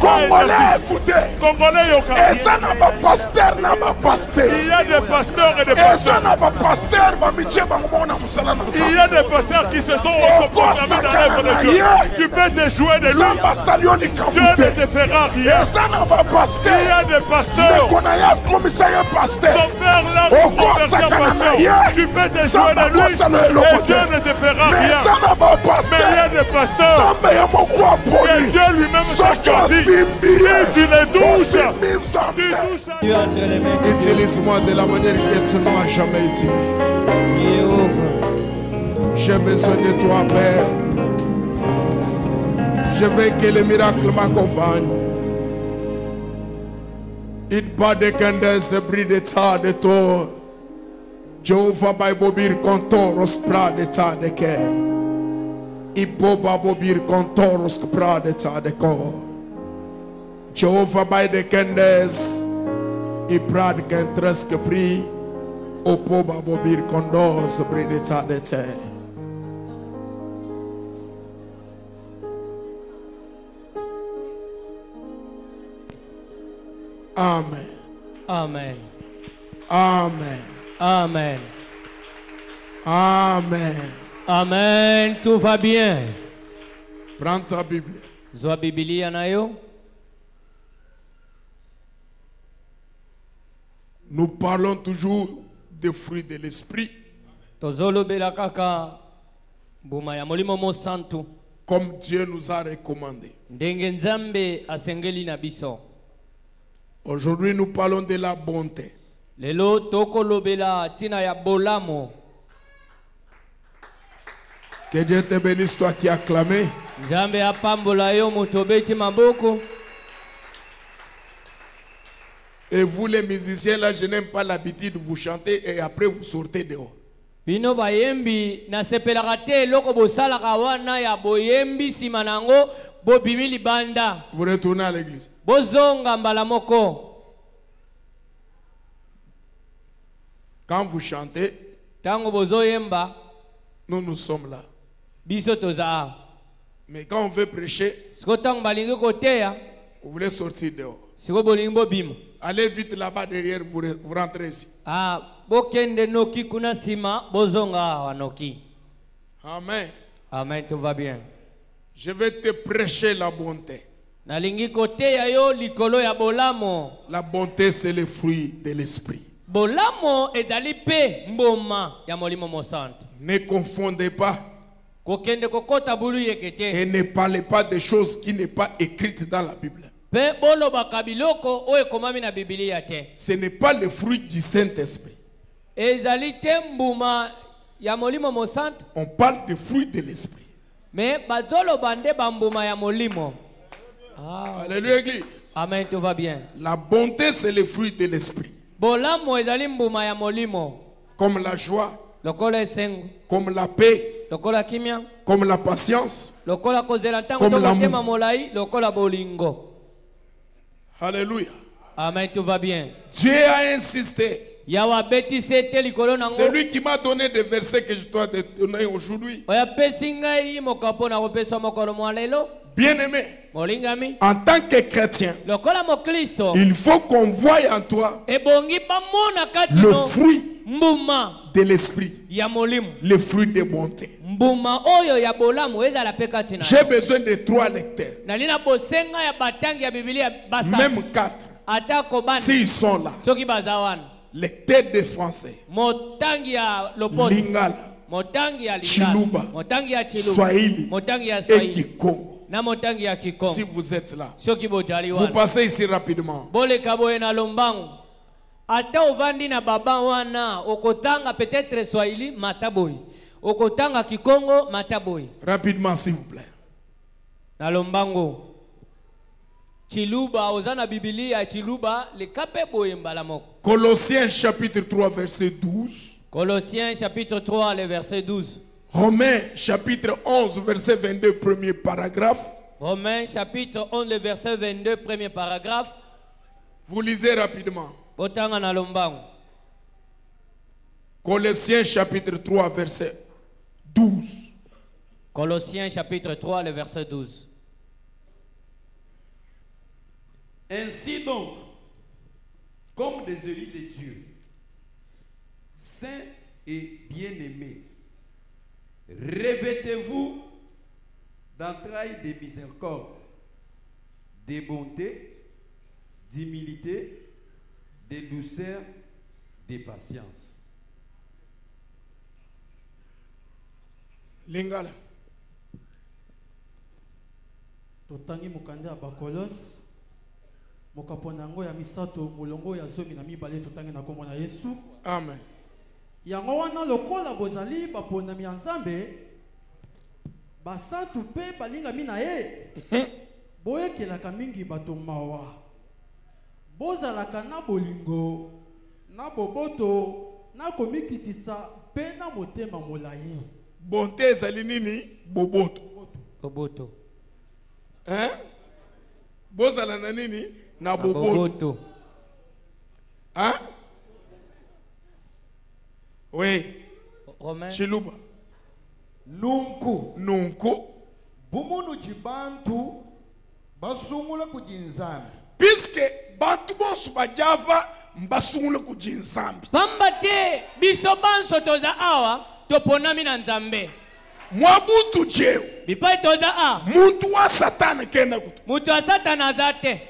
Congolais, écoutez. Congolais, Et ça n'a pas pasteur, n'a pas pasteur. il y a des pasteurs et des Et ça pasteurs. n'a pas pasteur, va me dire, Il y a des pasteurs qui se sont autoproclamés dans l'œuvre de Dieu. Tu peux te jouer de lui. Dieu ne te fera rien. Et ça n'a pas pasteur. Il y a des pasteurs. Mais qu'on a un commissaire pasteur. Son père l'a converti en pasteur. Tu peux te jouer de lui. Et Dieu ne te fera Mais rien. ça n'a pas pasteur. Mais il y a des pasteurs. Et Dieu lui-même s'est choisi. Si tu les touches, tu touches à Dieu. Utilise-moi de la manière que tu ne m'as jamais utilisé. J'ai besoin de toi, Père. Je veux que les miracles m'accompagnent. It pas de candes bris de tas de tort. Jehovah by bobir contoros pra de tas de quai. Iboba bobir contoros pra de tas de corps. Jehovah by de candes. I prad cantres que prie. Opoba bobir condos bris de tas de terre. Amen. Amen. Amen. Amen. Amen. Amen. Tout va bien. Prends ta Bible. Zoa Biblia nayo. Nous parlons toujours des fruits de l'esprit. Tozolo bela kaka buma ya molimo mo santu. Comme Dieu nous a recommandé. Ndenge nzambe asengeli na biso. Aujourd'hui, nous parlons de la bonté. Lelo toko lobela tina ya bolamo. Que Dieu te bénisse, toi qui as clamé. Nzambe apambola yo mutobeti maboko. Et vous les musiciens là, je n'aime pas l'habitude de vous chanter et après vous sortez dehors. Bino bayembi na sepelaka te loko bosalaka wana ya boyembi simanango bobimi libanda. Vous retournez à l'église. Bozonga mbala moko. Quand vous chantez, Tango bozoyemba nous sommes là. biso toza. Mais quand on veut prêcher, Siko tango balingi koteya, vous voulez sortir dehors. siko bolingi bobima. Allez vite là-bas derrière, vous rentrez ici. Bokende noki kuna sima bozonga wanoki. Amen. Amen, tout va bien. Je vais te prêcher la bonté. Nalingi koteya yo likolo ya bolamo. La bonté, c'est le fruit de l'esprit. Bolamo ezali pe mboma ya molimo mosantu. Ne confondez pas Kokende kokota bulu yekete. et ne parlez pas de choses qui n'est pas écrites dans la Bible. Pe bolo bakabiloko oye komami na Biblia te. Ce n'est pas le fruit du Saint-Esprit. Ezali te mbuma ya molimo mosantu. On parle du fruit de l'esprit. Mais bazolo bande bambuma ya molimo. Alléluia, Église. Amen, tout va bien. La bonté, c'est le fruit de l'esprit. Bolamo ezali mbuma ya molimo. Comme la joie, Lokola esengo. comme la paix, Lokola kimia. comme la patience. Lokola kozela ntango Comme to l'amour. motema molai. Lokola bolingo. Alléluia. Amen, tout va bien. Dieu a insisté. Yawa beti sete likolo nango. C'est lui qui m'a donné des versets que je dois te donner aujourd'hui. Oya pesi ngai mokapo na kopesa mokolo mwa lelo. Bien-aimé, Molingami. en tant que chrétien, Lokola mokristo. il faut qu'on voie en toi Ebongi bamona kati le no. fruit Mbuma de l'esprit, ya molimo. le fruit de bonté. Mbuma oyo ya bolamu ezala pe kati na. J'ai besoin de 3 lecteurs, Nalina bosenga ya batangi ya Biblia basa. même 4, Atako bani. s'ils sont là. Soki bazawana. Lecteurs de français, Motangi ya lopoto. Lingala, Motangi ya Lingala. Chiluba, Motangi ya Chiluba. Swahili Motangi ya et Swahili. Kikongo. Na motangi ya Kikongo. Si vous êtes là, Soki bojali vous wana. passez ici rapidement. Bole kaboye na lombangu. Ata ovandi na baba wana okotanga peut-être Swahili mataboyi. Okotanga Kikongo mataboyi. Rapidement, s'il vous plaît. Na lombangu. Chiluba ozana Biblia Chiluba le kape boye mbala moko. Colossiens chapitre 3 verset 12. Colossiens chapitre 3 le verset 12. Romains chapitre 11 verset 22 premier paragraphe. Romains chapitre 11 le verset 22 premier paragraphe. Vous lisez rapidement. Botanga na lombangu. Colossiens chapitre 3 verset 12. Colossiens chapitre 3 le verset 12. Ainsi donc, comme des élus de Dieu, saints et bien-aimés, revêtez-vous d'entrailles de miséricorde, de bonté, d'humilité, de douceur, de patience. Lingala. Totangi mukande ya bakolos mokaponango ya misato molongo ya zomi na mibale totangi na kombo na Yesu. Amen. Yango wana lokola bozali baponami ya Nzambe basantu pe balingami na ye boyekelaka mingi bato mawa bozalaka na bolingo na boboto na komikitisa pe na motema molayi. Bonté ezali nini? Boboto. Boboto. Hein? Bozala na nini? Na boboto. Hein? Oui. Romain. Chiluba. Nunku. Nunku. Bumunu jibantu basungula kujinzambi. Puisque bantu bonso bajava mbasungula kujinzambi. Pamba te biso banso toza awa toponami na Nzambe. Mwabutu jeu. Bipai toza a. Muntu wa satana kena kutu. Mutu wa satana azate.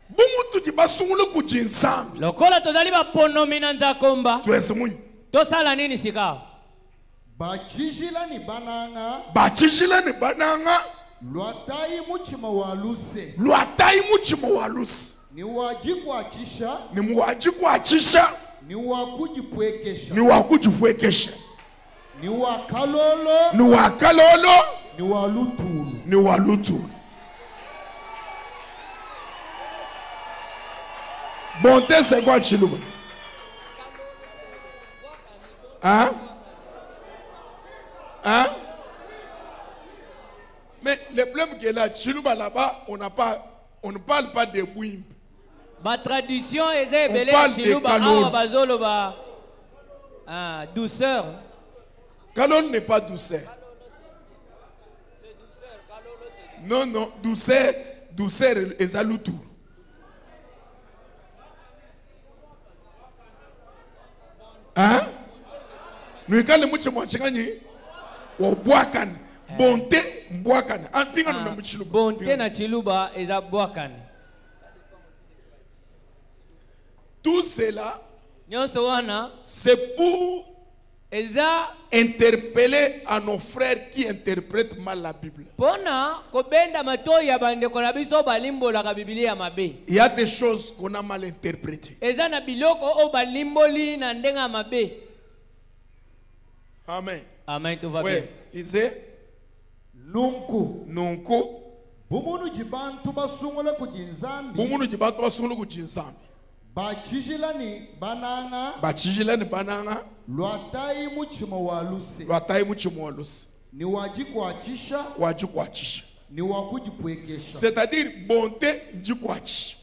Bumutu jibasungula kujinzambi. Lokola tozali baponomi na Nzakomba. Tuweze munyi. Tosala nini sika? Bachijila ni bananga. Bachijila ni bananga. Lwatai muchima waluse. Lwatai muchima waluse. Ni wajikuachisha. Ni mwajikuachisha. Ni wakujipwekesha. Ni wakujipwekesha. Ni wakalolo. Ni wakalolo. Ni walutulu. Ni walutulu. Bonté c'est quoi Chiluba? Hein? Hein? Mais le problème qui est là, Chiluba là-bas, on ne parle pas de bouim. Ma tradition est On parle de Chiluba, douceur. Kalol n'est pas douceur. Non, non, douceur est aloutou. Hein? Nous quand muche mwachangani wabwakan bonté mbwakan anpinga no na Chiluba. Bonté na Chiluba eza bwakan. Tout cela c'est pour interpeller à nos frères qui interprètent mal la Bible. Il y a des choses qu'on a mal interprétées. Amen. Amen, tout va bien. Il sait Nunku. Nunku. Bumunu jibantu basungula kujinzambi. Bumunu jibantu basungula kujinzambi. Bachijilani bananga. Bachijilani bananga. Lwatai muchima waluse. Lwatai muchima waluse. Ni wajikuachisha. Wajikuachisha. Ni wakujipwekesha. C'est-à-dire bonté njikuachisha.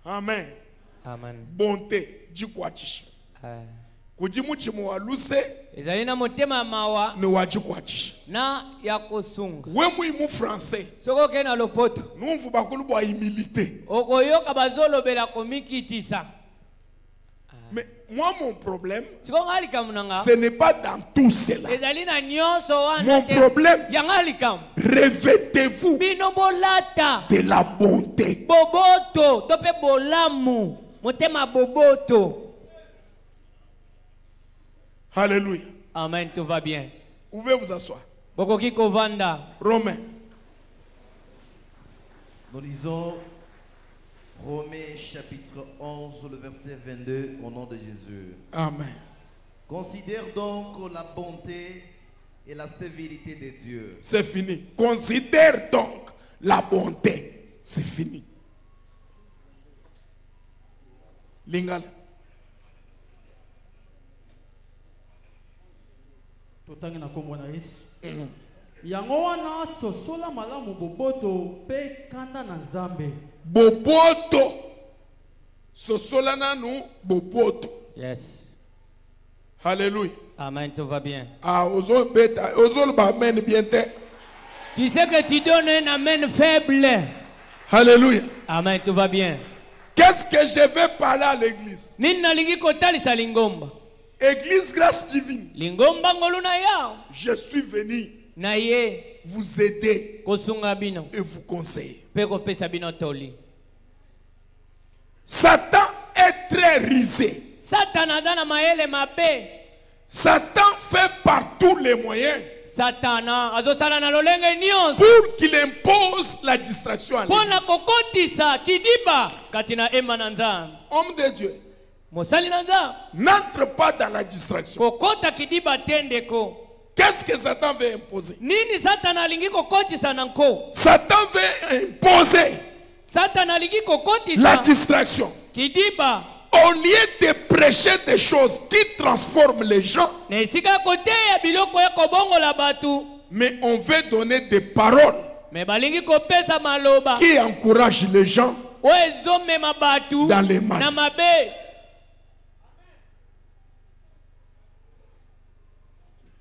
Amen. Amen. Bonté njikuachisha. Kujimuchima waluse. Ezalina motema mawa. Ni wajikuachisha. Na ya kosunga. We muimu français. Soko kena lopoto. Nous bakulu bwa humilité. Okoyoka bazolo bela komikitisa. Mais moi mon problème, ce n'est pas dans tout cela. Mon problème, revêtez-vous de la bonté. Boboto, tope bolamu, motema boboto. Alléluia. Amen, tout va bien. Vous pouvez vous asseoir. Bokoki kovanda. Romains. Nous lisons Romains chapitre 11, le verset 22, au nom de Jésus. Amen. Considère donc la bonté et la sévérité de Dieu. C'est fini. Considère donc la bonté. C'est fini. Lingala. Totangi na kombo na Yesu. Yango wana sosola malamu boboto pe kanda na Nzambe. Boboto. Sosola nanu boboto. Yes. Alléluia. Amen, tout va bien. Ah, ozol beta, ozol ba amen bien te. Tu sais que tu donnes un amen faible. Alléluia. Amen, tout va bien. Qu'est-ce que je vais parler à l'église? Nini nalingi kotalisa lingomba. Église Grâce Divine. Lingomba ngoluna yao. Je suis venu Na ye vous aider kosunga bino. et vous conseiller. Peko pesa bino toli. Satan est très rusé. Satan azana maele mabe. Satan fait par tous les moyens Satana azosala na lolenge nyonso. pour qu'il impose la distraction à Pona l'église. kokotisa kidiba katina ema na nzambe. Homme de Dieu, Mosali na nzambe. n'entre pas dans la distraction. Kokota kidiba tendeko. Qu'est-ce que Satan veut imposer? Nini Satan alingi kokotisa na nko? Satan veut imposer Satan alingi kokotisa la distraction. kidiba. Au lieu de prêcher des choses qui transforment les gens, Na esika kote ya biloko ya kobongola batu. mais on veut donner des paroles Me balingi kopesa maloba. qui encouragent les gens Oezo mema batu dans les mal. na mabe.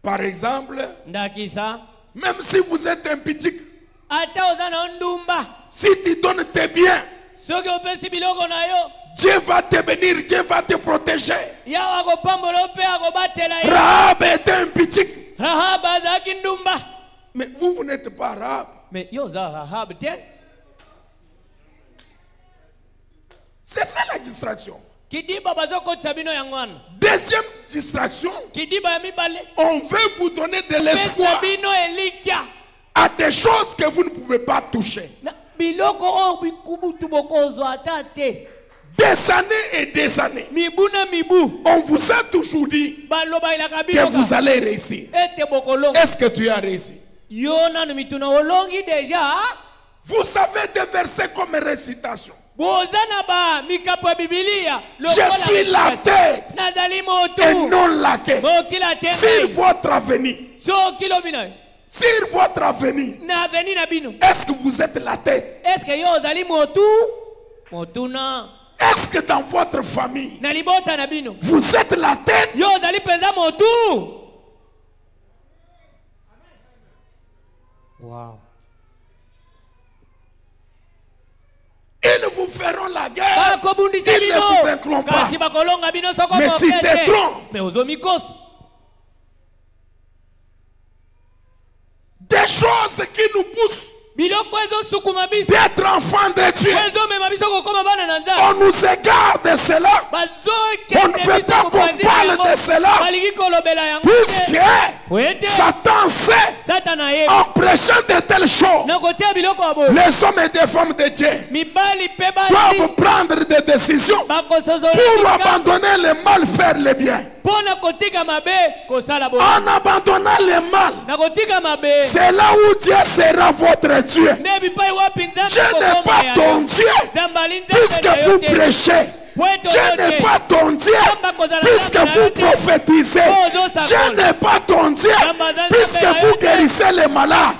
Par exemple, Ndakisa. même si vous êtes un petit, Ata ozana ndumba. si tu donnes tes biens, Soki opesi biloko na yo. Dieu va te bénir, Dieu va te protéger. Yawa kopambola pe akobatela yo. Rahab était un petit. Rahab azaki ndumba. Mais vous n'êtes pas Rahab. Me yo za Rahab te. C'est ça la distraction. Kidiba bazokotisa bino yangwana. Deuxième distraction, Kidiba ya mibale. on veut vous donner de Pesa l'espoir bino elikia. à des choses que vous ne pouvez pas toucher. Na biloko o bikubutu bokozo atate. Des années et des années, Mibu na mibu. on vous a toujours dit Baloba ilaka que bino. vous allez réussir. Ete bokolongo. Est-ce que tu as réussi? Yona no mituna olongi deja. Vous savez des versets comme récitation. Bozana ba mikapo ya Biblia. Je suis la tête Nazali motu. et non la queue. Mokila Sur tenge. votre avenir, So kilo bino. sur votre avenir, Na veni na bino. est-ce que vous êtes la tête? Est-ce que yo ozali motu? Motu na. Est-ce que dans votre famille, Na libota na bino. vous êtes la tête? Yo ozali penza motu. Wow. Ils vous feront la guerre. Bakobundisa Ils ne bino. vous vaincront pas. Kasi bakolonga bino soko Mais tu te mokete. trompes. Mais ozomikosi. Des choses qui nous poussent Biloko ezosukuma biso. d'être enfants de Dieu. Ezomema biso kokoma bana na nzambe. On nous égare de cela. On ne veut pas qu'on parle de cela. Puisque Satan sait, Satana ye. en prêchant de telles choses, Na kotia biloko abo. les hommes et des femmes de Dieu Mibali pe doivent basi. prendre des décisions Bakosozola. pour abandonner le mal, faire le bien. Pona kotika mabe kosala bo. En abandonnant le mal, Na kotika mabe. c'est là où Dieu sera votre Dieu. Ne bipai wapi nzambe. Dieu n'est pas ton Dieu puisque vous prêchez. Dieu n'est pas ton Dieu puisque vous prophétisez. Dieu n'est pas ton Dieu puisque vous guérissez les malades.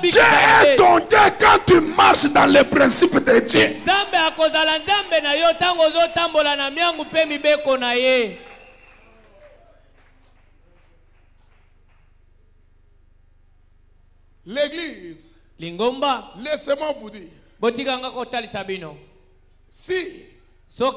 Dieu est ton Dieu quand tu marches dans les principes de Dieu. Nzambe akozala nzambe na yo tango ozotambola na miangu pe mibeko na ye. L'église, Lingomba laissez-moi vous dire, botikanga kotalisa bino. si So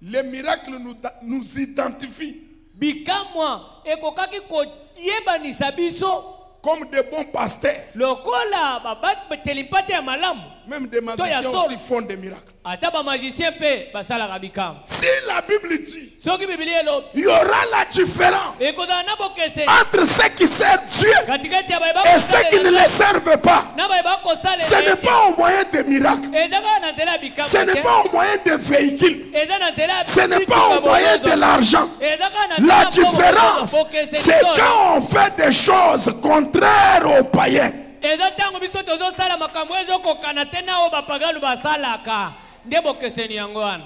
les miracles nous identifient bikamwa ekokaki koyebanisa biso comme des bons pasteurs, lokola babateli mpate ya malamu. même des magiciens aussi font des miracles. Ata bamagicien mpe basalaka bikamwa. Si la Bible dit, Soki Biblia elobi il y aura la différence ekozala na bokeseni entre ceux qui servent Dieu katikati ya baye et ceux qui ne le servent pas. na baye bakosalela Ce n'est pas au moyen des miracles. eza kaka na nzela ya bikamwa Ce n'est te. pas au moyen des véhicules. Eza na nzela ya Ce n'est bitika pas au moyen bozozo. de l'argent. Eza kaka na nzela La ya différence, bokeseni c'est solo. quand on fait des choses contraires aux païens. Eza ntango biso tozosala makambo ezokokana te na oyo bapagano basalaka nde bokeseni yango wana.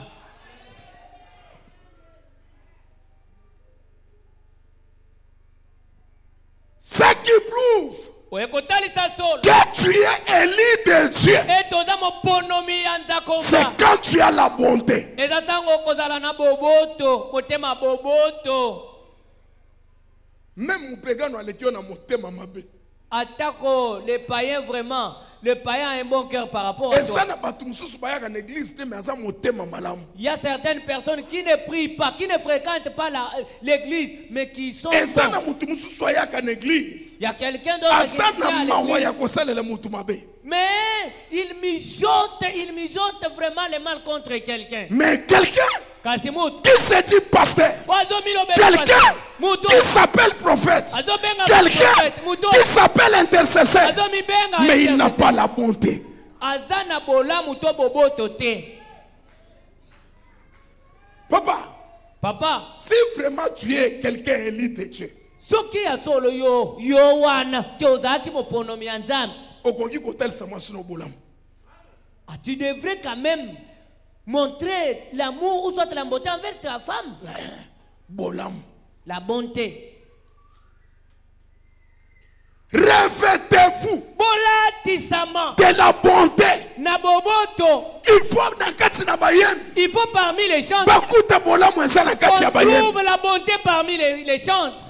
Ce qui prouve Oyekotalisa solo que tu es élu de Dieu, e toza moponomi ya nzako c'est quand tu as la bonté. eza ntango okozala na boboto motema boboto. Même mupegano alekio na motema mabe. Attaque les païens vraiment. Le païen a un bon cœur par rapport à Et toi. ça n'a pas tout le monde en église, mais ça mon thème malam. Il y a certaines personnes qui ne prient pas, qui ne fréquentent pas l'église, mais qui sont Et ça n'a bons. pas tout le monde en église. Il y a quelqu'un d'autre qui Ça est à n'a l'église. pas tout le monde. Mais il mijote vraiment le mal contre quelqu'un. Mais quelqu'un Kasimout. qui se dit pasteur, quelqu'un qui s'appelle prophète, quelqu'un qui s'appelle intercesseur, mais il n'a pas la bonté. Azana bola muto boboto te. Papa, Si vraiment tu es quelqu'un élu de Dieu, soki ya solo yo wana ke ozaki mopono mianzana. okoki kotel sama sino bolam. Tu devrais quand même montrer l'amour ou soit la bonté envers ta femme. Bolam. La bonté. Revêtez-vous Bola tisama. de la bonté. Na boboto. Il faut dans kati na bayem. Il faut parmi les chantres. Bakuta bolam eza na kati ya On bayem. trouve la bonté parmi les chantres.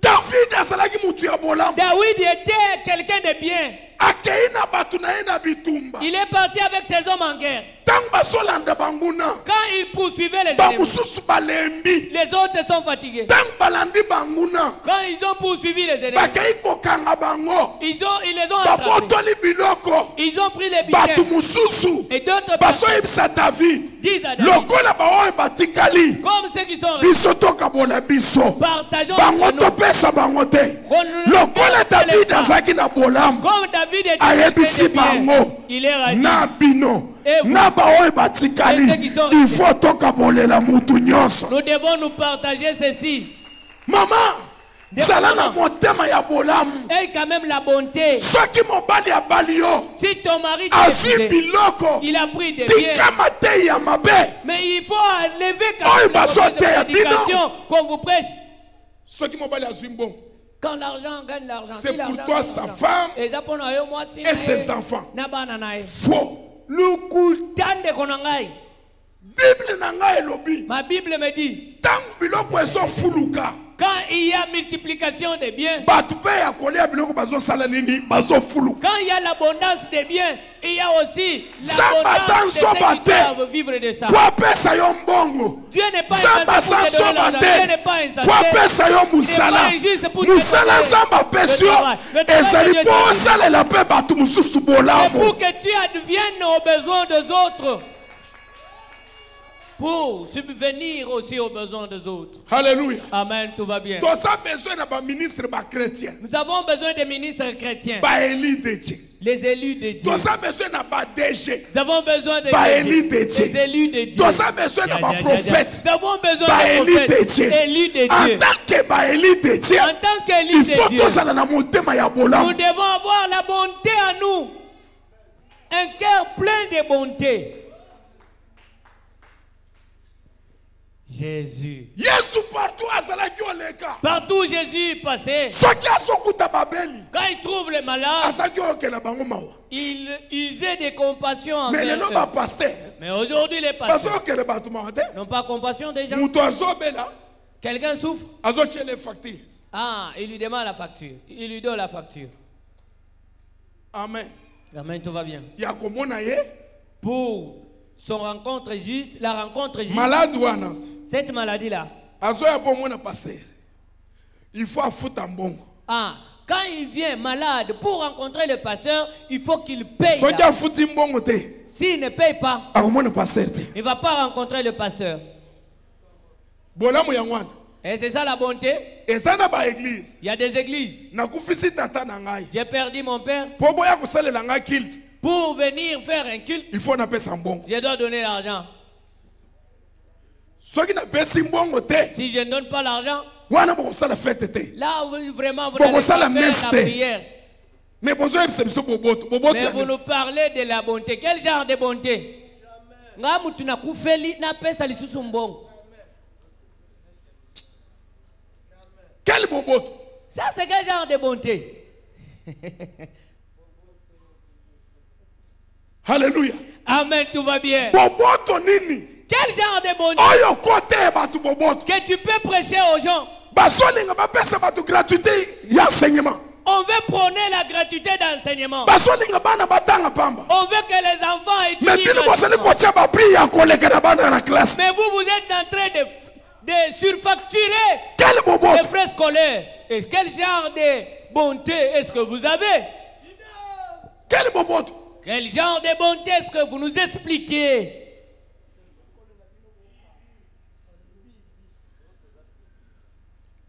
David azalaki mutu ya bolam. David était quelqu'un de bien. Akei na batu na ye na bitumba. Il est parti avec ses hommes en guerre. Tango bazolanda banguna. Quand il poursuivait les ennemis, Bamususu balembi. les autres sont fatigués. Tango balandi banguna. Quand ils ont poursuivi les ennemis, Bakei kokanga bango. ils les ont attrapés. Babotoli biloko. Ils ont pris les Batu biens. mususu. Et d'autres Baso personnes yebisa David. disent à David, Lokola baoyo batikali. comme ceux qui sont restés, Biso tokabola biso. partageons Bango entre nous. topesa bango te. Qu'on Lokola ne les David pas. azaki na bolam. Comme David est Ayebisi quelqu'un de bien, bango. il est radis. Na bino. Et vous, Na baoyo et ceux batikali. qui sont Il faut tokabolela mutu nyonso. nous devons nous partager ceci. Mama, zala na motema ya bolamu. Et quand même la bonté. Soki mobali abali yo, Si ton mari azwi t'est biloko, il a pris des biens, tikama te ya mabe. mais il faut enlever quand Oh, même il va la sauter, mauvaise bino. prédication qu'on vous prêche. Soki mobali azwi mbongo, Quand l'argent gagne l'argent. c'est Si pour l'argent toi, gagne sa l'argent. femme Et ça, pour nous, moi, si et ses enfants. na bana na ye. Faux. Lukutande konangai. Bible na ngai elobi, Ma Bible me dit, tangu biloko ezofuluka, quand il y a multiplication des biens, bato mpe ya kolia biloko bazosala nini, bazofuluka. quand il y a l'abondance des biens, il y a aussi Samba l'abondance de sans ceux qui soba te. doivent vivre de ça. Po apesa yo mbongo, Dieu n'est pas Samba insensé pour sans te donner soba l'argent. Dieu n'est te. pas Po insensé. apesa yo musala, Il n'est pas injuste pour te musala donner nzambe apesi yo, le travail ezali que mpo Dieu osalela mpe bato mosusu C'est bolamu. pour que tu adviennes aux besoins des autres. Pour subvenir aussi aux besoins des autres. Alléluia. Amen, tout va bien. Toza besoin na baministre bachrétien, Nous avons besoin des ministres chrétiens, baéli de Dieu. les élus de Dieu. Toza besoin na badg, Nous avons besoin des baéli de Dieu. les élus de Dieu. Toza besoin na baprophète, Nous avons besoin baéli des de prophètes, Dieu. élus de En Dieu. tant que baéli de Dieu, En tant qu'élus il de faut Dieu, tozala na motema ya nous bolamu. devons avoir la bonté en nous. Un cœur plein de bonté. Jésus. Yesu partout azalaki oleka. Partout où Jésus passait, Soki azokuta babeli, quand il trouve les malades, azalaki okela bango mawa. il usait de compassion Mais envers lelo eux. bapasteur, Mais aujourd'hui, les pasteurs bazokele bato mawa te. n'ont pas compassion des gens. Moto azobela, Quelqu'un souffre. azotie les factures. Ah, il lui demande la facture. Il lui donne la facture. Amen. Amen, tout va bien. Ya komona ye, Pour son rencontre juste, la rencontre juste, malade wana. cette maladie-là. Azoya po mona pasteur. Il faut afuta mbongo. Ah, quand il vient malade pour rencontrer le pasteur, il faut qu'il paye. Soki afuti mbongo te, S'il ne paye pas, akomona pasteur te. il ne va pas rencontrer le pasteur. Bolamu ya ngwana. Et c'est ça la bonté. Eza na ba église. Il y a des églises. Nakufisi tata na ngai. J'ai perdu mon père. Po boya kosalela ngai kilt. Pour venir faire un culte, Il faut napesa mbongo. je dois donner l'argent. Soki napesi mbongo te, Si je ne donne pas l'argent, wana bokosala fete te. là vraiment vous Bon, n'allez ça, pas la faire messe, la t'es. prière. Mais bozo yebisa biso boboto. Boboto Mais ya vous nous parlez de la bonté. Quel genre de bonté? Nga mutu na kufeli na pesa lisusu mbongo. quel boboto? Ça c'est quel genre de bonté? Alléluia. Amen, tout va bien. Boboto nini? Quel genre de bonté Oyo kote batu boboto. que tu peux prêcher aux gens? Basolinga bapesa batu gratuité ya enseignement. On veut prôner la gratuité d'enseignement. Baso linga bana batanga pamba. On veut que les enfants Mais étudient. bino bosali kocha ba prix ya koleka na bana na classe. Mais vous êtes en train de surfacturer Quel bobo. les frais scolaires. Et quel genre de bonté est-ce que vous avez? Quel bobo. Quel genre de bonté est-ce que vous nous expliquez?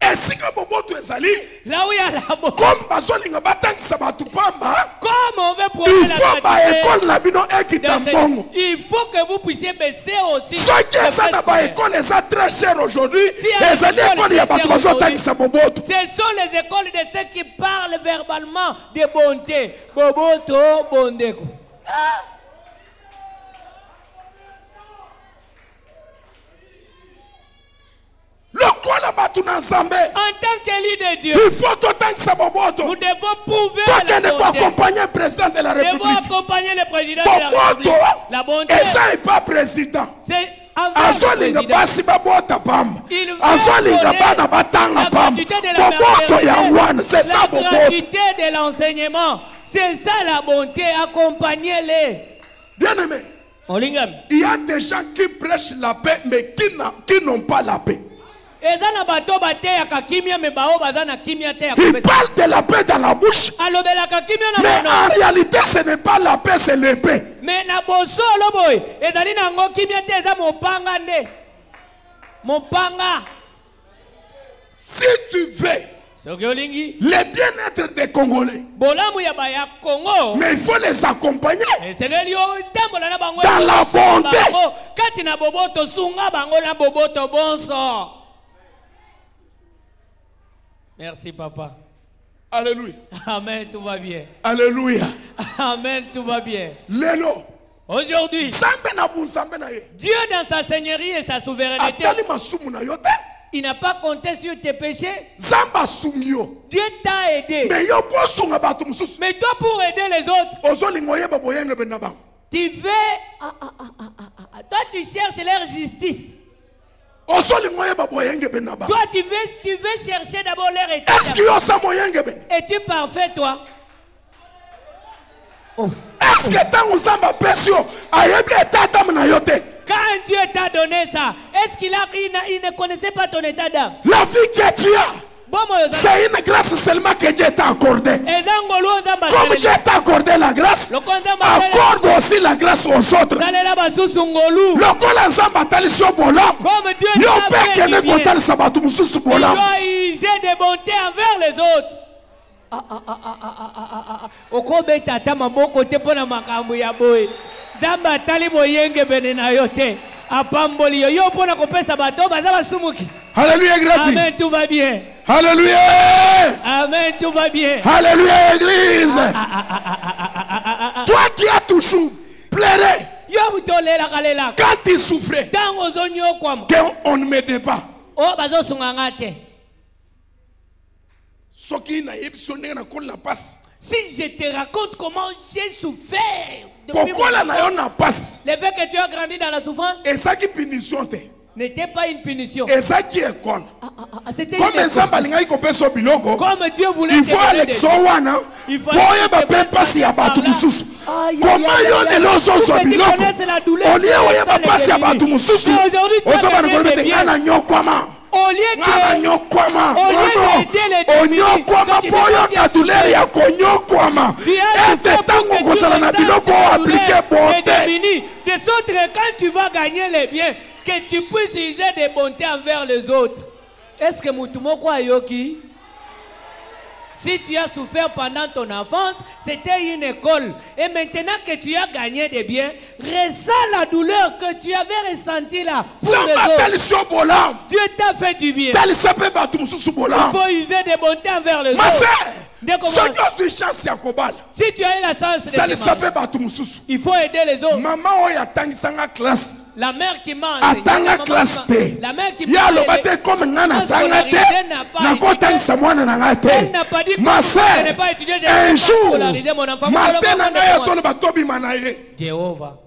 Esika bobo tu ezali. Là où il y a la bonté. Comme baso linga batangisa batu pamba. Comme on veut prôner Il la faut ba gratuité école na bino ekita mbongo. il faut que vous puissiez baisser aussi. Ce qui est ça na ba école est très cher aujourd'hui. Les années école ya batu baso tangisa boboto. Ce sont les écoles de ceux qui parlent verbalement de bonté. Boboto, bondeko. Ah. En tant qu'élu de Dieu, il faut nous devons prouver toi la qui ne bonté. accompagner le président de la Nous devons République. accompagner le président de la République. La bonté, Et ça n'est pas président. c'est envers le Azolinga président. basi babota pamba. Il veut Azolinga donner bana batanga la pamba. gratuité de la Boboto ya maternité, wana, c'est ça la boboto. gratuité de l'enseignement. C'est ça la bonté. Accompagnez-les. Bien aimé, Olingam. il y a des gens qui prêchent la paix mais qui n'ont pas la paix. Ezana bato bate ya kakimia me bao bazana kimia te ya Ils kopesa. parlent de la paix dans la bouche. Alobela kakimia na Mais mono. en réalité, ce n'est pas la paix, c'est l'épée. Mais na boso loboy. Ezali na ngo kimia te eza mopanga nde. Mopanga. Si tu veux Soki olingi. le bien-être des Congolais, Bolamu ya baya Congo. mais il faut les accompagner Esengeli otambola na bango. dans la bonté. Kati na boboto sunga bango na boboto bonso. Merci papa. Alléluia. Amen, tout va bien. Alléluia. Amen, tout va bien. Lelo. Aujourd'hui, Zambe na bunzambe na ye. Dieu dans sa seigneurie et sa souveraineté, Atali masumu na yote. il n'a pas compté sur tes péchés. Zamba sungyo. Dieu t'a aidé. Mais yo po sunga batu mususu. Mais toi, pour aider les autres, Ozo lingoye baboyenge benaba. tu veux... Toi, tu cherches leur justice. Ozo lingoye baboyenge benaba. Toi, tu veux chercher d'abord leur état. Est-ce que yo sa moyenge ben? Es-tu parfait, toi? Oh. Est-ce que tangu zamba pesio ayebi etata na yote? Quand Dieu t'a donné ça, est-ce qu'il ne connaissait pas ton état d'âme? La vie que tu as, c'est une grâce seulement que Dieu t'a accordée. Comme Dieu t'a accordé la grâce, accorde aussi la grâce aux autres. Le kola zamba talisio bolam. Yo peke ne kotal sabatu mususu il bolam. doit user de bonté envers les autres. Okobeta ata maboko te pona makambo ya boye. Zamba tali moyenge bene na yo te. Apamboli yo pona kopesa bato baza basumuki. Alléluia, gratuit. Amen, tout va bien. Alléluia. Amen, tout va bien. Alléluia, église. Toi qui as toujours pleuré Yo mutolela kalela. quand tu souffrais, Tango zonyo kwam. qu'on ne m'aidait pas. Oh bazo sunganga te. Soki na yebisone na kola passe. Si je te raconte comment j'ai souffert depuis Kokola na yo na passe. le fait que tu as grandi dans la souffrance Et ça qui punition te. n'était pas une punition. Et ça qui école. C'était une Comme école. nzamba linga ikopeso biloko. Comme Dieu voulait Il te faut donner aller des wana. Il faut Boye ba aller pe pasi ya batu mususu. Aïe, Comment aïe, yo aïe, ne aïe. lozo Pour so que tu biloko. connaisses la douleur, Olie oye ba ça pasi ya n'est batu fini. mususu. Mais aujourd'hui, tu as Ozaba na gagné kolobete des biens. ngana nyokwama. Au lieu Ngana de... nyokwama. Au lieu d'aider les démunis, Onyokwama quand tu boyo dis- katuleri ya konyokwama. Tu as Ete souffert pour tango que kozala tu na ressentes biloko la appliquer douleur et bonté. démunis. De sorte que quand tu vas gagner les biens, que tu puisses user des bontés envers les autres. Est-ce que Mutumoko Ayoki? Si tu as souffert pendant ton enfance, c'était une école. Et maintenant que tu as gagné des biens, ressens la douleur que tu avais ressentie là pour les Zamba autres. talisio bolam. Dieu t'a fait du bien. Talisape batu mususu Il bolam. faut user des bontés envers les Ma autres. sœur, Dès qu'on soki va- ozwi chance ya kobala, Si tu as eu la chance de te marier, salisape batu mususu. il faut aider les autres. Mama oyo atangisanga classe. La mère qui mange. Atanga classe te. La mère qui Ya mange. aloba te comme nga natanga scolarité te. n'a pas Nakotangisa mwana na nga Elle n'a pas dit te. Ma que je n'ai sœur, pas étudié, je n'ai un pas jour, scolarisé mon enfant. matin na Moi, ngai azoloba tobima na ye. Jéhovah.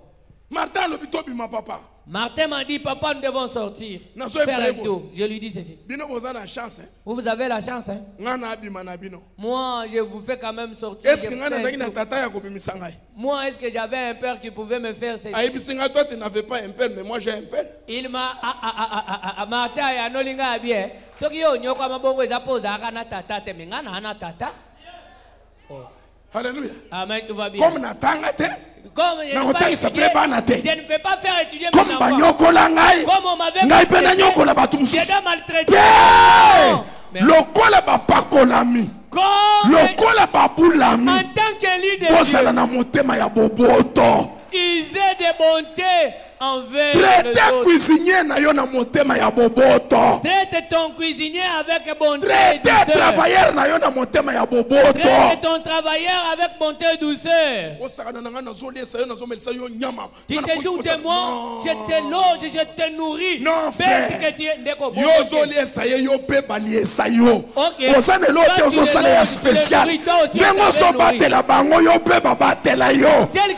Martin l'hôpital ma papa. Martin m'a dit, papa, nous devons sortir. Non, Faire un tour. Je lui dis ceci. Bino vous avez la chance. Vous avez la chance. Hein? Moi, je vous fais quand même sortir. Est-ce que moi, est-ce que j'avais un père qui pouvait me faire ceci? Toi, tu n'avais pas un père, mais moi j'ai un père. Il m'a... Martin, il y a un olinga bien. Ce qui est au Kamabongo, il a posé à Tata, Tata. Alléluia. Amen, tout va bien. Comme Natangate. Comme je ne fais pas faire étudier mes enfants. Comme on m'avait j'ai maltraité. Lokola bapakolami. Lokola babulami. En tant qu'élu de Dieu, ils aient des bontés envers les autres. Traite ton cuisinier avec bonté et douceur. Traite ton travailleur avec bonté et douceur. Tu te joues de moi, je te loge, je te nourris. Non, frère. Tel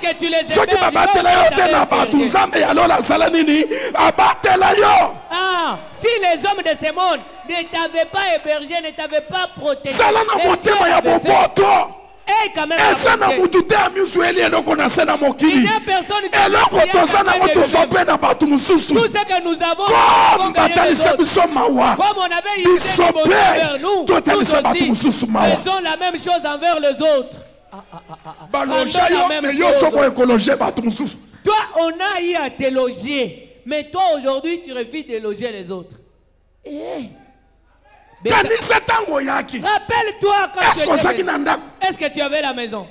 que tu les si les hommes de ce monde ne t'avaient pas hébergé, ne t'avaient pas protégé, et quand même, tout ce que nous avons, comme on avait eu vers nous, nous aussi, faisons la même chose envers les autres. Toi, on a eu à te loger, mais toi aujourd'hui, tu refuses de loger les autres. Rappelle-toi quand est-ce que tu avais la maison?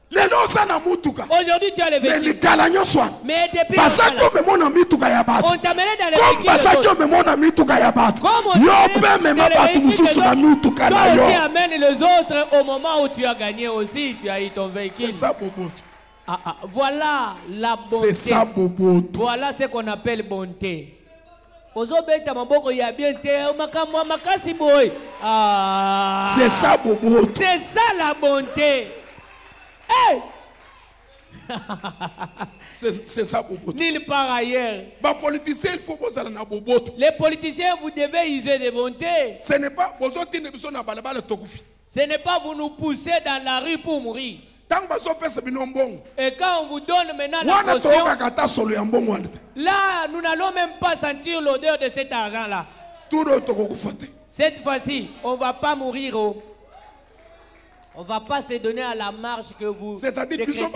Aujourd'hui tu as les véhicules. Mais depuis on t'amenait dans les véhicules. Comme on aussi amène les autres au moment où tu as gagné aussi, tu as eu ton véhicule. Voilà la bonté. Voilà ce qu'on appelle bonté. C'est ça, Bobo. C'est ça la bonté. Hey! C'est ça, Bobo. Nulle part ailleurs. Les politiciens, vous devez user de bonté. Ce n'est pas vous nous pousser dans la rue pour mourir. Et quand on vous donne maintenant la caution, là, nous n'allons même pas sentir l'odeur de cet argent-là. Cette fois-ci, on ne va pas mourir. On ne va pas se donner à la marche que vous décrétez toutefois.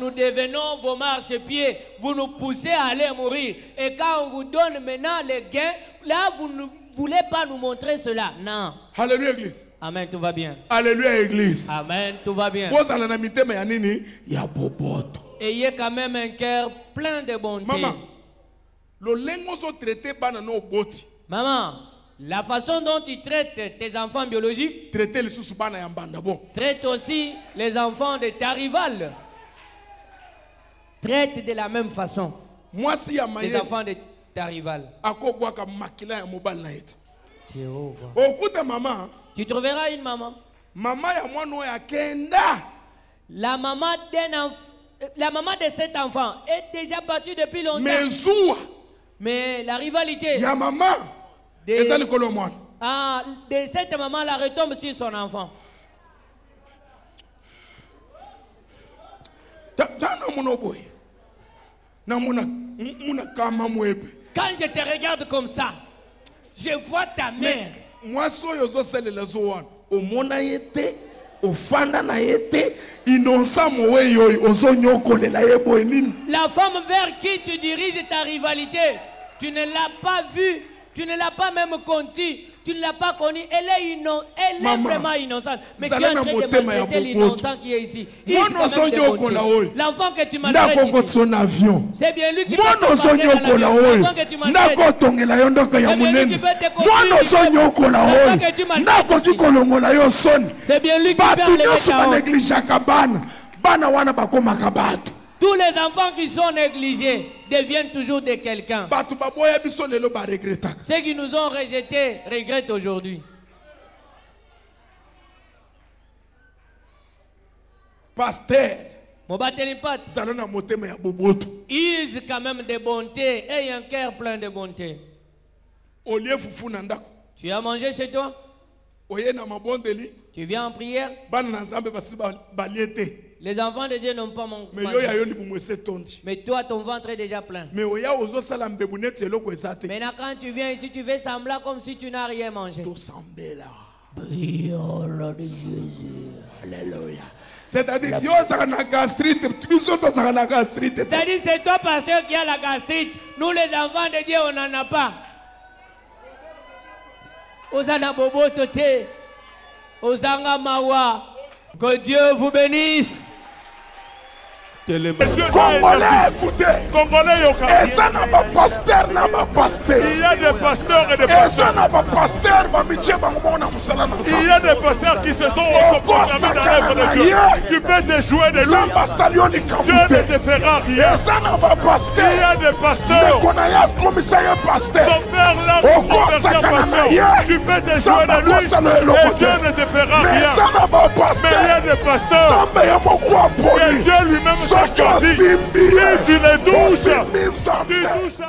Nous devenons vos marchepieds. Vous nous poussez à aller mourir. Et quand on vous donne maintenant les gains, là, vous ne voulez pas nous montrer cela. Non. Alléluia, Église. Amen, tout va bien. Alléluia, Église. Amen, tout va bien. Ayez quand même un cœur plein de bonté. Maman, la façon dont tu traites tes enfants biologiques, traite aussi les enfants de ta rivale. Traite de la même façon les enfants de ta rivale. Jéhovah. Tu trouveras une maman. La maman de cet enfant est déjà battue depuis longtemps. Mais la rivalité de cette maman-là retombe sur son enfant. Quand je te regarde comme ça, je vois ta mère. La femme vers qui tu diriges ta rivalité, tu ne l'as pas vue, tu ne l'as pas même connue, tu ne l'as pas connue. Elle est vraiment innocente. Mais tu es en train de maltraiter l'innocent qui est ici. L'enfant que tu maltraites ici, c'est bien lui qui peut te maltraiter dans la vie. L'enfant que tu maltraites, c'est bien lui qui peut te conduire. C'est bien lui qui peut te tous les enfants qui sont négligés deviennent toujours de quelqu'un. Ceux qui nous ont rejetés regrettent aujourd'hui. pasteur Ils zala na motema ya boboto usent quand même de bonté et un cœur plein de bonté. olie fufu na ndako Tu as mangé chez toi? oye na mabondeli Tu viens en prière? bana na nzambe basi balie te Les enfants de Dieu n'ont pas mangé. mais yo ya yo libumu ese tondi Mais toi, ton ventre est déjà plein. mais oya ozosala mbebu neti eloko eza te Maintenant, quand tu viens ici, tu fais semblant comme si tu n'as rien mangé. tosambela Prions de Jésus. alléluia c'est-à-dire yo ozaka na gastrite biso tozaka na gastrite te. C'est-à-dire, c'est toi, pasteur, qui a la gastrite. Nous, les enfants de Dieu, on n'en a pas. Osana Bobo Tote. Osanga Mawa. Que Dieu vous bénisse. Congolais, écoutez. Congolais, Et ça n'a pas pasteur, n'a pas pasteur. il y a des pasteurs et des Et ça pasteurs. n'a pas pasteur, va me dire, Il y a des pasteurs qui se sont autoproclamés dans l'œuvre de Dieu. Tu peux te jouer de lui. Dieu ne te fera rien. Et ça n'a pas pasteur. Il y a des pasteurs. Son père l'a converti en pasteur. Tu peux te jouer de lui et Dieu ne te fera rien. Mais il y a des pasteurs que Dieu lui-même t'a choisi. Si tu les touches, tu touches à